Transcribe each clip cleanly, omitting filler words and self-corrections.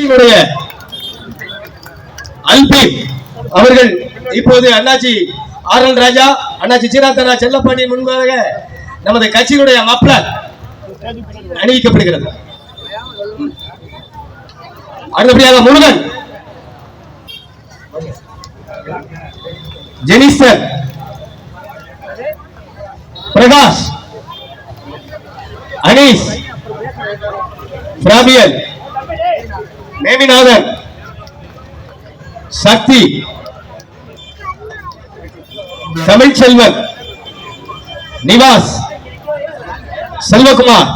கட்சியினுடைய அல்பீம் அவர்கள் இப்போது அண்ணாச்சி ஆர்.எல். ராஜா, அண்ணாச்சி சீராத்தனா செல்லப்பாண்டியின் முன்பாக நமது கட்சியினுடைய மப்ளர் அணிவிக்கப்படுகிறது. அடுத்தபடியாக முருகன், ஜெனிஸ்டர், பிரகாஷ், அனீஸ், பிராபியல், நேமிநாதன், சக்தி, தமிழ்ச்செல்வன், நிவாஸ், செல்வகுமார்,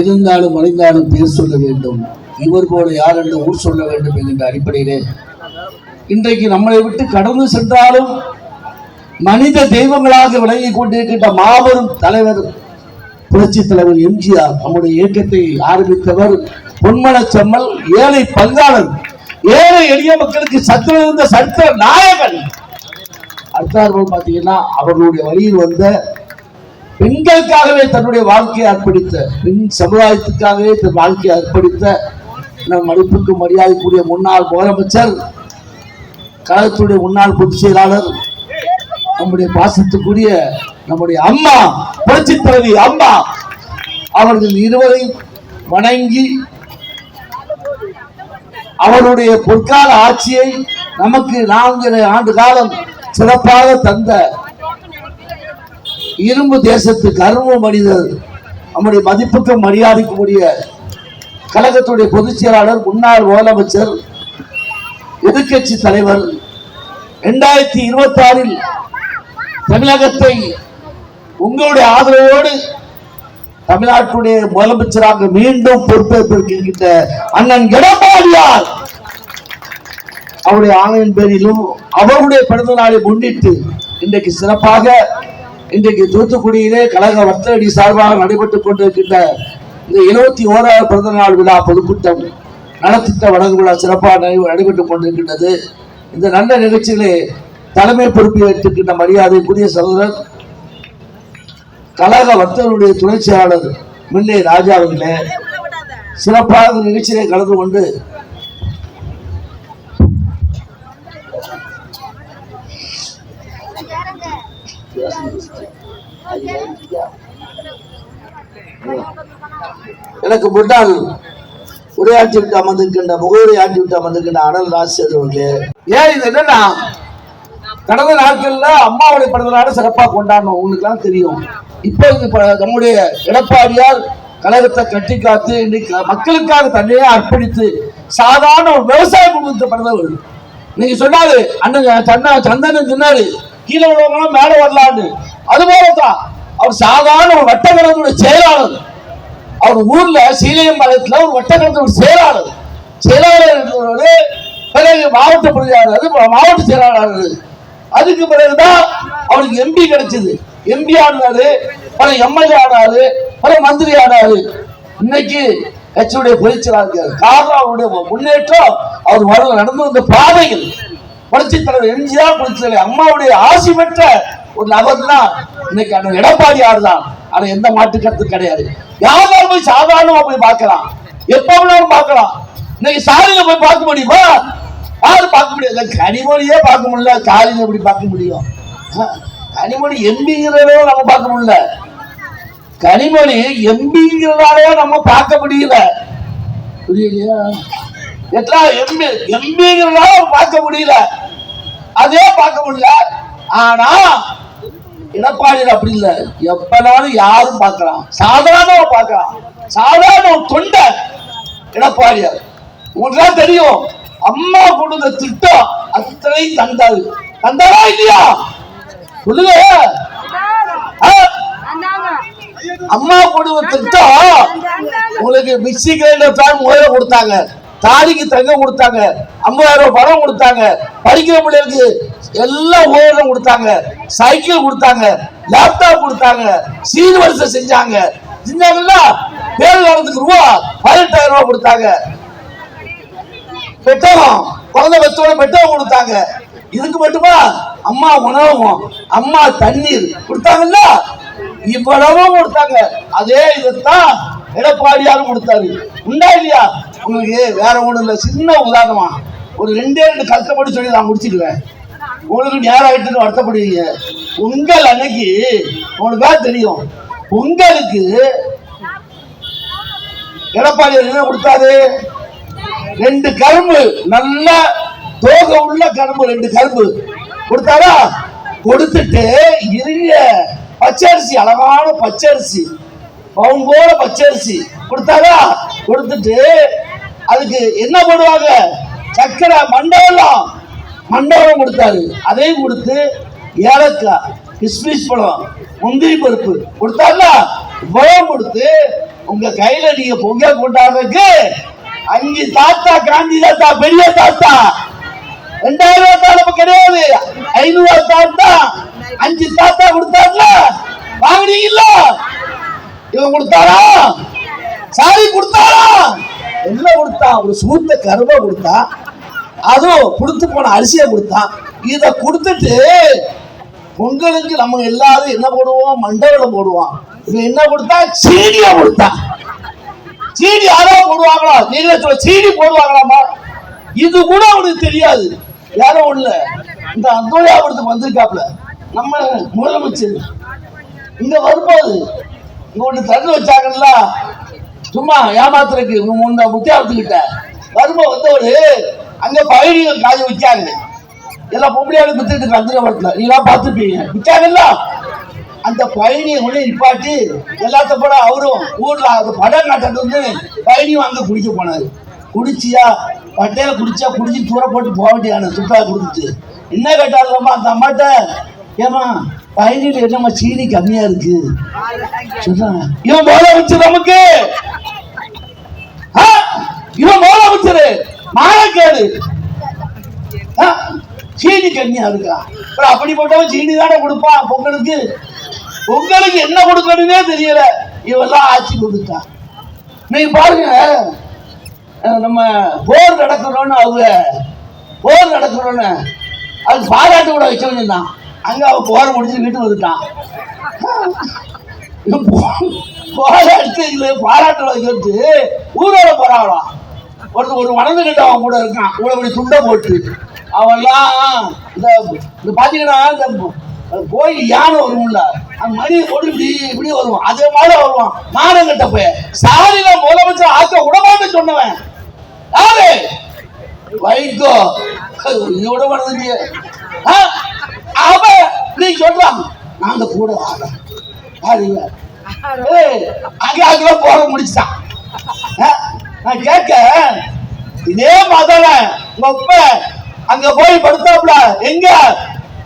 இருந்தாலும் மறைந்தாலும் பேர் சொல்ல வேண்டும், இவர் போல யார் என்று ஊர் சொல்ல வேண்டும் என்கின்ற அடிப்படையிலே இன்றைக்கு நம்மளை விட்டு கடந்து சென்றாலும் மனித தெய்வங்களாக விளங்கி கொண்டிருக்கின்ற மாபெரும் தலைவர் புரட்சி தலைவர் எம்ஜிஆர் நம்முடைய இயக்கத்தை ஆரம்பித்தவர். பொன்மனச்செம்மல் ஏழை பங்காளர், ஏழை எளிய மக்களுக்கு சத்திரம் இருந்த சரித்திர நாயகன். அடுத்தார்கள் பார்த்தீங்கன்னா அவர்களுடைய வழியில் வந்த பெண்களுக்காகவே தன்னுடைய வாழ்க்கையை அர்ப்பணித்த, பெண் சமுதாயத்துக்காகவே தன் வாழ்க்கையை அர்ப்பணித்த நம் மதிப்புக்கு மரியாதைக்குரிய முன்னாள் முதலமைச்சர், கழகத்துடைய முன்னாள் பொதுச் செயலாளர், நம்முடைய பாசத்துக்குரிய நம்முடைய அம்மா புரட்சி தலைவி அம்மா அவர்கள் இருவரை வணங்கி அவருடைய பொற்கால ஆட்சியை நமக்கு 4 ஆண்டு காலம் சிறப்பாக தந்த இரும்பு தேசத்துக்கு அருமை மனிதர், நம்முடைய மதிப்புக்கு மரியாதைக்குரிய கழகத்துடைய பொதுச் செயலாளர், முன்னாள் முதலமைச்சர், எதிர்கட்சி தலைவர், 2026 தமிழகத்தை உங்களுடைய ஆதரவோடு தமிழ்நாட்டுடைய முதலமைச்சராக மீண்டும் பொறுப்பேற்கின்ற அண்ணன் எடப்பாடியார் அவருடைய ஆணையின் பேரிலும் அவருடைய பிறந்த நாளை முன்னிட்டு இன்றைக்கு சிறப்பாக இன்றைக்கு தூத்துக்குடியிலே கழக வர்த்தகடி சார்பாக நடைபெற்றுக் கொண்டிருக்கின்ற இந்த 71வது பிறந்த நாள் விழா பொதுக்கூட்டம் நலத்திட்ட வழங்கு விழா சிறப்பாக நடைபெற்றுக் கொண்டிருக்கின்றது. இந்த நல்ல நிகழ்ச்சிகளை தலைமை பொறுப்பை ஏற்றுக்கின்ற மரியாதைக்குரிய சகோதரர் கழக வர்த்தகருடைய துணை செயலாளர் மில்லை ராஜா அவர்களே சிறப்பாக நிகழ்ச்சியை கலந்து கொண்டு எனக்கு முன்னாள் உரையாற்றி விட்டு அமர்ந்திருக்கின்ற முகவுரையாற்றி விட்டு அமர்ந்திருக்கின்ற அனல் ராஜசேகர் அவர்களே, ஏன் இது என்னன்னா கடந்த நாட்கள்ல அம்மாவுடைய பிறந்த நாடு சிறப்பாக கொண்டாடணும், உங்களுக்கு எல்லாம் தெரியும். இப்ப நம்முடைய எடப்பாடியார் கழகத்தை கட்டி காத்து இன்னைக்கு மக்களுக்காக தன்னையே அர்ப்பணித்து சாதாரண ஒரு விவசாய குடும்பத்தை பிறந்தவர். நீங்க சொன்னாரு அண்ணன் சந்தனன் சொன்னாரு கீழே உள்ளவங்க மேல வரலான்னு, அது போலதான் அவர் சாதாரண ஒரு வட்டக்கழகத்துடைய செயலாளர். அவர் ஊர்ல சீலையம்பாளையத்துல ஒரு வட்டக்கழகத்துடைய செயலாளர் பிறகு மாவட்ட பொருளாளர், மாவட்ட செயலாளர். அதுக்கு பிறகுதான் அவருக்கு எம்பி கிடைச்சது. எம்பி ஆனாரு, பல எம்எல்ஏ ஆனாரு, பல மந்திரி ஆனாரு. இன்னைக்கு கட்சியுடைய பொதுச்செயலாளர். காரணம் அவருடைய முன்னேற்றம், அவர் வர நடந்து வந்த பாதைகள். புரட்சி தலைவர் எம்ஜிஆர், புரட்சி தலைவர் அம்மாவுடைய ஆசி பெற்ற ஒரு நபர் தான் இன்னைக்கு அந்த எடப்பாடியார் தான். ஆனா எந்த மாற்று கருத்து கிடையாது. யாரும் போய் சாதாரணமா போய் பார்க்கலாம், எப்ப வேணாலும் பார்க்கலாம். இன்னைக்கு சாலையில போய் பார்க்க முடியுமா? யாரும் பார்க்க முடியாது. கனிமொழியே பார்க்க முடியல, ஸ்டாலின் எப்படி பார்க்க முடியும்? கனிமொழி எம்பிங்கிறதோ நம்ம பார்க்க முடியல, கனிமொழி எம்பிங்கிறதாலே நம்ம பார்க்க முடியல. புரியலையா? எத்தனை எம்பிங்கிறதால பார்க்க முடியல, அதே பார்க்க முடியல. ஆனா எடப்பாடியில் அப்படி இல்லை, எப்பனாலும் யாரும் பார்க்கலாம், சாதாரண பார்க்கலாம். சாதாரண ஒரு தொண்டை எடப்பாடியார். உங்களுக்கு தெரியும், அம்மா கொடுத்த திட்டம் அத்தனை தந்தாரு. தந்தாரா இல்லையா சொல்லுங்க. அம்மா கொடுத்த திட்டம் உங்களுக்கு மிக்சி கிரைண்டர் தான் முதல்ல கொடுத்தாங்க, தாலிக்கு தங்கம் கொடுத்தாங்க, 50,000 ரூபாய் பணம் கொடுத்தாங்க, படிக்கிற பிள்ளைகளுக்கு எல்லாம் உபகரணம் கொடுத்தாங்க, சைக்கிள் கொடுத்தாங்க, லேப்டாப் கொடுத்தாங்க, சீர்வரிசை செஞ்சாங்க. பேரு காலத்துக்கு ரூபா 18,000 ரூபாய் கொடுத்தாங்க. பெட்டகம் குழந்தை பெற்றோட பெட்டகம் கொடுத்தாங்க. இதுக்கு மட்டுமா அம்மா உணவகம், அம்மா தண்ணீர் கொடுத்தாங்கல்ல, இவ்வளவும் கொடுத்தாங்க. அதே இதைத்தான் எடப்பாடியாரும் கொடுத்தாரு. உண்டா இல்லையா? உங்களுக்கு வேற ஒண்ணு இல்லை, சின்ன உதாரணமா ஒரு 2 கஷ்டப்பட்டு சொல்லி நான் முடிச்சுக்குவேன். உங்களுக்கு நேரம் ஆயிட்டு வருத்தப்படுவீங்க. பொங்கல் அன்னைக்கு உங்களுக்கா தெரியும், பொங்கலுக்கு எடப்பாடியார் என்ன கொடுத்தாரு? 2 கரும்பு, நல்ல தோகை உள்ள கரும்பு 2 கரும்பு கொடுத்தாரா? கொடுத்துட்டு இறுகிய பச்சரிசி, அழகான பச்சரிசி, பவுங்கோட பச்சரிசி கொடுத்தாரா? கொடுத்துட்டு அதுக்கு என்ன போடுவாங்க? சக்கரை, மண்டபம் கொடுத்தாரு. அதையும் கொடுத்து ஏலக்காய், கிஸ்மிஸ் பழம், முந்திரி பருப்பு கொடுத்தாருல, பழம் கொடுத்து உங்க கையில நீங்க பொங்கல் கொண்டாடுறதுக்கு 5 தாத்தா, காந்தி தாத்தா, பெரிய தாத்தா, 2000 தாத்தா கிடையாது, 500 தாத்தா, 5 தாத்தா கொடுத்தாருல, வாங்கினீங்கல்ல? இவன் கொடுத்தாரா? சாரி கொடுத்தாரா? என்ன கொடுத்தா? ஒரு சூத்த கருவை கொடுத்தா, அதுவும் கொடுத்து போன அரிசியை கொடுத்தான். இதை கொடுத்துட்டு பொங்கலுக்கு நம்ம எல்லாரும் என்ன போடுவோம்? மண்டபம் போடுவோம். இவன் என்ன கொடுத்தா? சீனியா கொடுத்தா. சீனி யாராவது போடுவாங்களா? நீங்களே சொல்ல, சீனி போடுவாங்களாமா? இது கூட அவனுக்கு தெரியாது. யாரும் ஒண்ணு இந்த அந்தோயாபுரத்துக்கு வந்திருக்காப்ல நம்ம முதலமைச்சர், இங்க வரும்போது இங்க ஒண்ணு தண்ணி வச்சாங்கல்ல, சும்மா ஏமாத்துறதுக்கு முத்தியாபுரத்துக்கிட்ட வரும்போது வந்தவரு அங்க பயணிகள் காய வச்சாங்க. எல்லாம் பொம்பளையாளு வித்துட்டு அந்தோயாபுரத்துல நீங்களா பார்த்துருப்பீங்க, விச்சாங்கல்ல. அந்த பயணியை கூட நிப்பாட்டி எல்லாத்த போல அவரும் ஊர்ல படம் காட்டு வந்து பயணி வாங்க குடிக்க போனாரு. குடிச்சியா? பட்டையில குடிச்சா குடிச்சு தூர போட்டு போக வேண்டியான சுற்றா கொடுத்துட்டு என்ன கேட்டாருமா அந்த அம்மாட்ட, ஏமா பயணியில என்னம்மா சீனி கம்மியா இருக்கு சொல்றாங்க. இவன் முதலமைச்சர், நமக்கு இவன் முதலமைச்சர் மானக்கேடு, சீனி கம்மியா இருக்கா? அப்படி போட்டவன் சீனி தானே கொடுப்பான் பொங்கலுக்கு. பொங்கலுக்கு என்ன கொடுக்கணும்னே தெரியல, இவெல்லாம் ஆட்சி கொடுத்தான். நீங்க பாருங்க, நம்ம போர் நடக்கணும்னு அது பாராட்டு கூட வச்சவன், அங்க அவன் போரை முடிச்சு வீட்டு வந்துட்டான். பாராட்டு வைக்கிறது ஊரோட போறாங்களாம். ஒரு வளர்ந்து கிட்டவன் கூட இருக்கான், இவ்வளவு துண்டை போட்டு. அவெல்லாம் இந்த பாத்தீங்கன்னா இந்த கோயில் யானை வரும்ல, அந்த மணியை போட்டு இப்படி வருவான், அதே மாதிரி வருவான். மானம் கட்ட போய் சாரியில முதலமைச்சர் ஆக்க விடமாட்டேன்னு சொன்னவன் யாரு? வைகோ. இதோட வளர்ந்து அவன் நீ சொல்றான், நாங்க கூட அங்கே போக முடிச்சான். நான் கேட்க, இதே மாதிரி உங்க அங்க போய் படுத்தாப்ல, எங்க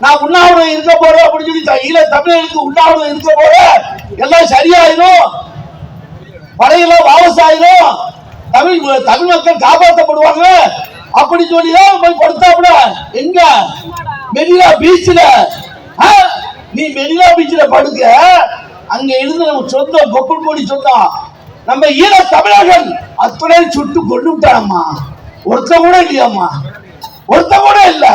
நான் உண்ணாவிரதம் இருக்க போறேன் அப்படின்னு சொல்லி ஈழ தமிழர்களுக்கு உண்ணாவிரதம் இருக்க போறேன், எல்லாம் சரியாயிரும், படையெல்லாம் வாபசாயிரும், தமிழ் மக்கள் காப்பாற்றப்படுவாங்க அப்படி சொல்லிதான் போய் படுத்தாப்ல. எங்க? மெரினா பீச்ல. நீ மெரினா பீச்ல படுக்க, அங்க இருந்து நம்ம சொந்தம் கொப்பன் கோடி சொந்தம் நம்ம ஈழ தமிழர்கள் அத்தனை சுட்டு கொண்டு விட்டானம்மா. ஒருத்த கூட இல்லையாம்மா, ஒருத்த கூட இல்ல,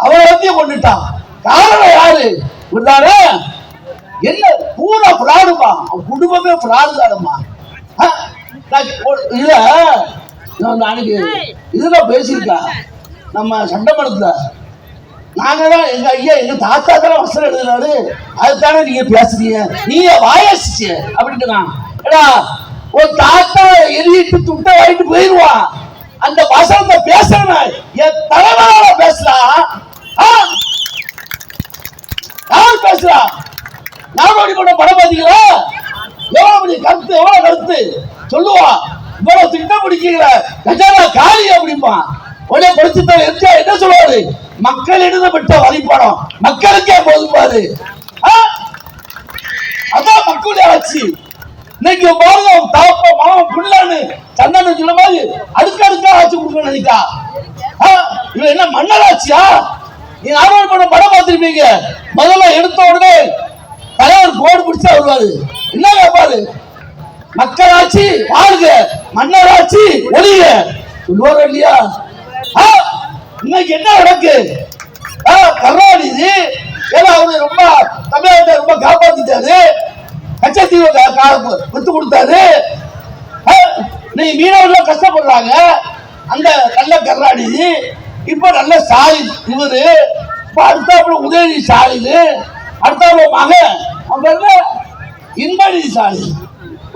அவரை வந்து கொண்டுட்டான். காரணம் யாரு? என்ன பூரா பிராடுமா, குடும்பமே பிராடு தானம்மா. இதுல பேசியிருக்கா, நம்ம சட்டமன்றத்துல நாங்க தான் எங்க ஐயா எங்க தாத்தா தானே வசனம் எழுதினாரு, அதுதானே நீங்க பேசுறீங்க, நீங்க வாயசிச்சு அப்படின்ட்டு நான் ஏடா ஒரு தாத்தா எழுதிட்டு துட்ட வாங்கிட்டு போயிடுவான். அந்த வசனத்தை பேசுறேன் என் தலைவரால பேசலாம். யார் பேசுறா? நாடோடி கூட படம் பார்த்தீங்களா? எவ்வளவு கருத்து, எவ்வளவு கருத்து சொல்லுவா. இவ்வளவு திட்டம் பிடிக்கல கஜானா காலி அப்படிம்பா. உடனே படிச்சுட்டாரு என்ன சொல்லுவாரு? மக்கள் எழுதப்பட்ட வழிபடம் மக்களுக்கே போதுமாறு. அதான் மக்களுடைய ஆட்சி. இன்னைக்கு பாருங்க தாப்ப மாவன் புள்ளான்னு சந்தன சொல்ல மாதிரி அடுக்கடுக்கா ஆட்சி கொடுக்க நினைக்கா. இவன் என்ன மன்னர் ஆட்சியா? நீங்க ஆர்வம் பண்ண படம் பார்த்திருப்பீங்க. முதல்ல எடுத்த உடனே தலைவர் கோடு பிடிச்சா வருவாரு. என்ன கேட்பாரு? மக்களாட்சி வாழ்க, மன்னராட்சி ஒழிக சொல்லுவாரு இல்லையா? இன்னைக்கு என்ன நடக்கு? கருணாநிதி ஏன்னா அவரு ரொம்ப தமிழகத்தை ரொம்ப காப்பாத்திட்டாரு, கச்சத்தீவை விட்டு கொடுத்தாரு. நீ மீனவர்கள் கஷ்டப்படுறாங்க. அந்த நல்ல கருணாநிதி இப்ப நல்ல ஸ்டாலின் இவரு, இப்ப அடுத்தாப்புல உதயநிதி ஸ்டாலின், அடுத்தாப்புல மகன் அவங்க இன்பநிதி ஸ்டாலின்.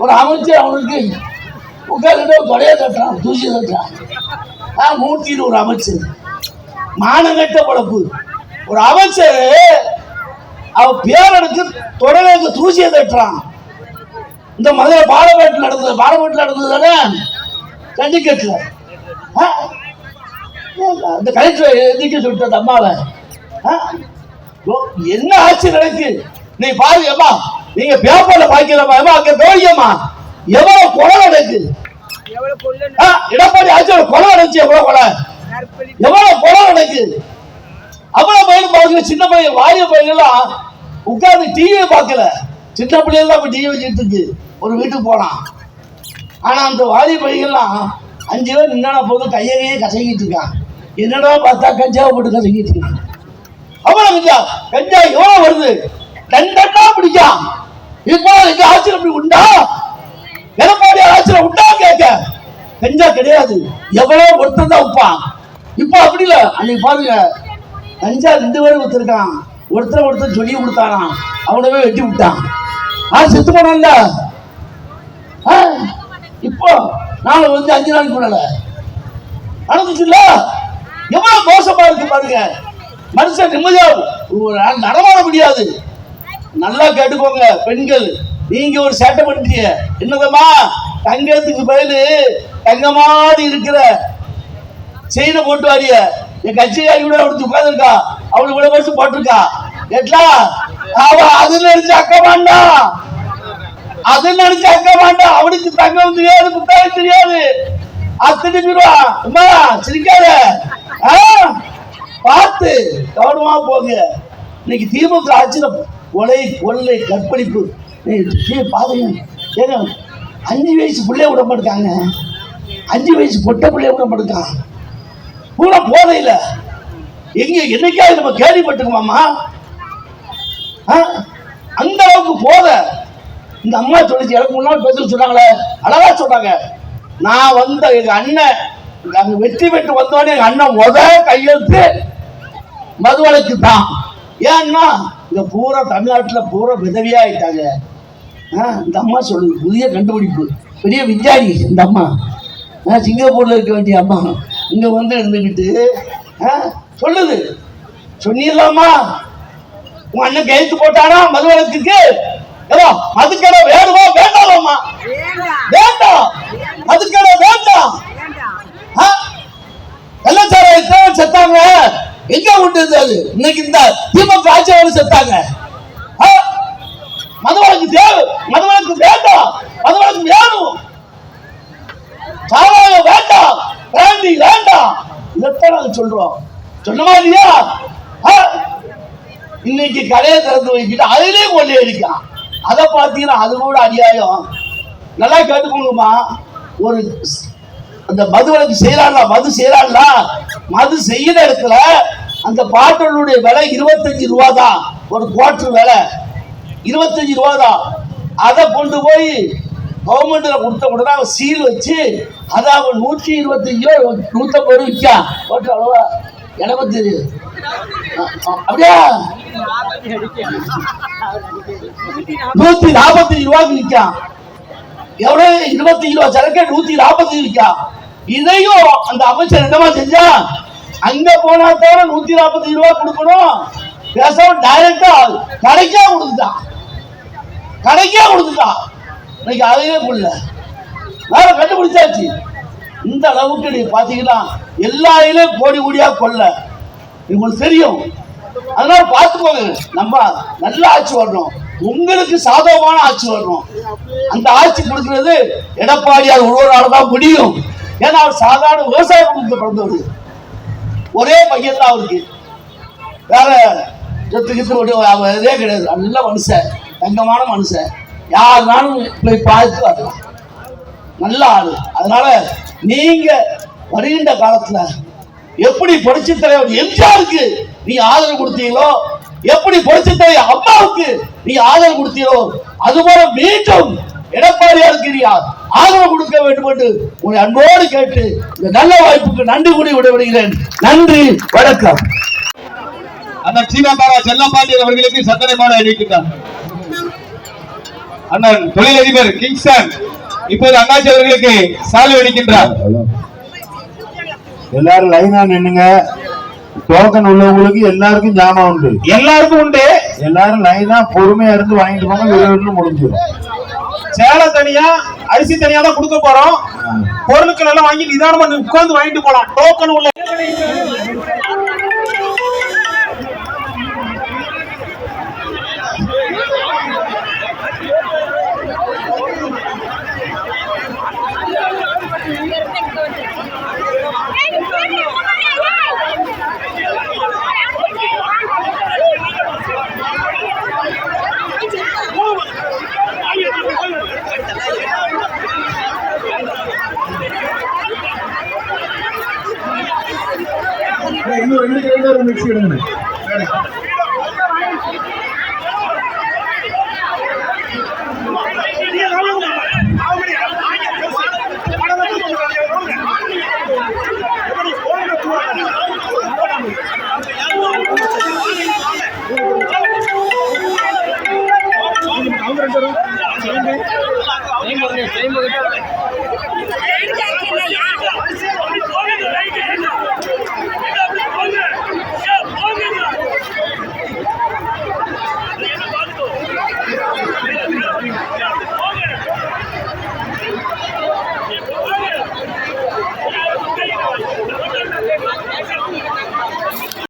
ஒரு அமைச்சர் அவனுக்கு உட்கார்ந்து தொடைய தட்டுறான், தூசி தட்டுறான். மூர்த்தின்னு ஒரு அமைச்சர், மானங்கட்ட பழப்பு ஒரு அமைச்சர், அவன் பேரனுக்கு தொடர்ந்து தூசியை தட்டுறான். இந்த மதுரை பாலமேட்டில் நடந்தது தானே ஜல்லிக்கட்டுல. இந்த கலெக்டர் எதிர்க்க சொல்லிட்டு அம்மாவை என்ன ஆட்சி நடக்கு நீ பாருங்கம்மா. நீங்க பேப்பர்ல பாக்கிறமா அங்க தோழியம்மா எவ்வளவு கொலை நடக்கு. எடப்பாடி ஆட்சியோட கொலை நடந்துச்சு. எவ்வளவு கொலை, எவ்வளவு கொலை நடக்கு. அவ்வளவு பையன் பாருங்க. சின்ன பையன் வாரிய பையன் எல்லாம் உட்கார்ந்து டிவியை பார்க்கல. சின்ன பிள்ளைகள் தான் டிவி வச்சுட்டு இருக்கு. ஒரு வீட்டுக்கு போனான். ஆனா அந்த வாரிய பையன்லாம் 5 பேர் நின்னா போதும் கையகையே கசங்கிட்டு இருக்கான். என்னடா பார்த்தா கஞ்சாவை போட்டு கசங்கிட்டு இருக்கான். அவ்வளவு கஞ்சா எவ்வளவு வருது, டண்டா பிடிக்கான். இப்போ எங்க ஆட்சியில் அப்படி உண்டா? எடப்பாடி ஆட்சியில் உண்டா கேட்க கஞ்சா கிடையாது. எவ்வளவு ஒருத்தர் தான் விற்பான். இப்போ அப்படி இல்லை. அன்னைக்கு பாருங்க கஞ்சா 2 பேரும் வித்துருக்கான். ஒருத்தர் சொல்லி கொடுத்தானா, அவனவே வெட்டி விட்டான். செத்து போனான்ல. இப்போ நாளை 5 நாளைக்கு முன்னால நடந்துச்சுல்ல. எவ்வளவு மோசமா இருக்கு பாருங்க. மனுஷன் நிம்மதியா நடமாட முடியாது. நல்லா கேட்டுக்கோங்க பெண்கள், நீங்க ஒரு சேட்டை பண்ணிட்டீங்க. என்னதம்மா, தங்கத்துக்கு பதிலு தங்க மாதிரி இருக்கிற செயினை போட்டு வாரிய. என் கட்சிக்காரி கூட அவனுக்கு உட்கார்ந்துருக்கா, அவனுக்கு கூட பரிசு போட்டிருக்கா. கேட்டா அவ அது நினைச்சு அக்க மாட்டான், அது நினைச்சு அக்க மாட்டான். அவனுக்கு தங்கம் தெரியாது, புத்தகம் தெரியாது. அத்தனை ரூபா அம்மா சிரிக்காத, பார்த்து கவனமா போங்க. இன்னைக்கு திமுக ஆட்சியில கொள்ளை கற்பழிப்பு பாருங்க. ஏங்க 5 வயசு பிள்ளைய விட மாட்டாங்க, 5 வயசு பொட்ட பிள்ளைய விட மாட்டான். பூரா போதையில எங்க என்னைக்காவது நம்ம கேள்விப்பட்டிருக்கோமாமா? அந்த அளவுக்கு போத. இந்த அம்மா சொல்லிச்சு, எனக்கு முன்னாள் பேச சொன்னாங்களே, அழகா சொன்னாங்க. நான் வந்த எங்க அண்ணன் வெற்றி பெற்று வந்தோடனே எங்க அண்ணன் கையெழுத்து மதுவலைக்கு தான். ஏன்னா இங்க பூரா தமிழ்நாட்டில் பூரா விதவியா ஆயிட்டாங்க. இந்த அம்மா சொல்லுது, புதிய கண்டுபிடிப்பு, பெரிய விஞ்ஞானி இந்த அம்மா. சிங்கப்பூர்ல இருக்க வேண்டிய அம்மா இங்க வந்து இருந்துகிட்டு சொல்லுது. சொன்னீங்களாமா உங்க அண்ணன் கையெழுத்து போட்டானா மதுவலத்துக்கு? மதுக்கடை வேணுமா வேண்டாமா? வேண்டாம், மதுக்கடை வேண்டாம். வெள்ளச்சாராயத்தை செத்தாங்க. எங்க விட்டு அது? இன்னைக்கு இந்த திமுக ஆட்சியாளர் செத்தாங்க. மதுவலக்கு தேவை, மதுவலக்கு வேண்டாம், மதுவலக்கு வேணும், சாராயம் வேண்டாம், பிராண்டி வேண்டாம். இதைத்தான் நாங்க சொல்றோம். சொன்னமா இல்லையா? இன்னைக்கு கடையை திறந்து வைக்கிட்டு அதிலே கொள்ளை அடிக்கான். அதை பார்த்தீங்கன்னா அது கூட அநியாயம். நல்லா கேட்டுக்கோங்கம்மா. ஒரு அந்த மதுவலக்கு செய்யறாங்களா, மது செய்யறாங்களா, மது செய்யற இடத்துல அந்த பாட்டிலுடைய விலை 25 ரூபா தான். ஒரு குவார்டர் விலை 25 ரூபா தான். அதை கொண்டு போய் கவர்மெண்ட்ல கொடுத்த உடனே அவன் சீல் வச்சு அதை அவன் 125 150 விற்கா ஓட்டு அவ்வளவா எனக்கு தெரியுது அப்படியா 145 ரூபாய்க்கு விற்கான் எவ்வளவு 25 ரூபாய் சரக்கு 145 விற்கான் இதையும் அந்த அமைச்சர் என்னமா செஞ்சா அங்க போனா தவிர 145 ரூபாய் கொடுக்கணும் பேசாம டைரக்டா கடைக்கா கொடுத்துட்டான் இன்னைக்கு அதையே புள்ள வேற கண்டுபிடிச்சாச்சு இந்த அளவுக்கு நீ பாத்தீங்கன்னா எல்லா இலையும் கோடி கோடியா கொள்ள உங்களுக்கு தெரியும் அதனால பார்த்துக்கோங்க நம்ம நல்ல ஆட்சி வரணும் உங்களுக்கு சாதகமான ஆட்சி வரணும் அந்த ஆட்சி கொடுக்கிறது எடப்பாடியார் ஒருவரால்தான் முடியும் ஏன்னா அவர் சாதாரண விவசாய குடும்பத்தை பிறந்தவர் ஒரே பையன் தான் அவருக்கு வேற இதே கிடையாது நல்ல மனுஷன் தங்கமான மனுஷன் யாருனாலும் போய் பார்த்து வரலாம் நல்ல ஆளு அதனால நீங்க வருகின்ற காலத்துல எப்படி புரட்சி தலைவர் எம்ஜிஆருக்கு நீங்க ஆதரவு கொடுத்தீங்களோ எப்படி புரட்சி தலைவர் அம்மாவுக்கு நீங்க ஆதரவு கொடுத்தீங்களோ அதுபோல மீண்டும் எடப்பாடியாருக்கு நீ ஆதரவு கொடுக்க வேண்டும் என்று உங்களை அன்போடு கேட்டு இந்த நல்ல வாய்ப்புக்கு நன்றி கூறி விடைபெறுகிறேன் நன்றி வணக்கம் அண்ணன் சீனாதாரா செல்லப்பாண்டியன் அவர்களுக்கு சந்தன மாலை அணிவிக்கின்றார் அண்ணன் தொழிலதிபர் கிங்ஸ்டன் இப்போது அண்ணாச்சி அவர்களுக்கு சால்வை அளிக்கின்றார் எல்லாரும் லைனா நின்னுங்க டோக்கன் உள்ளவங்களுக்கு எல்லாருக்கும் ஜாமான் உண்டு எல்லாருக்கும் உண்டு எல்லாரும் லைனா பொறுமையா இருந்து வாங்கிட்டு போங்க விரைவில் முடிஞ்சிடும் சேலை தனியா அரிசி தனியா தான் கொடுக்க போறோம் பொருட்கள் எல்லாம் வாங்கி நிதானமா உட்கார்ந்து வாங்கிட்டு போலாம் டோக்கன் உள்ள இன்னும் 2 கிரைண்டர் மிக்ஸி எடுங்க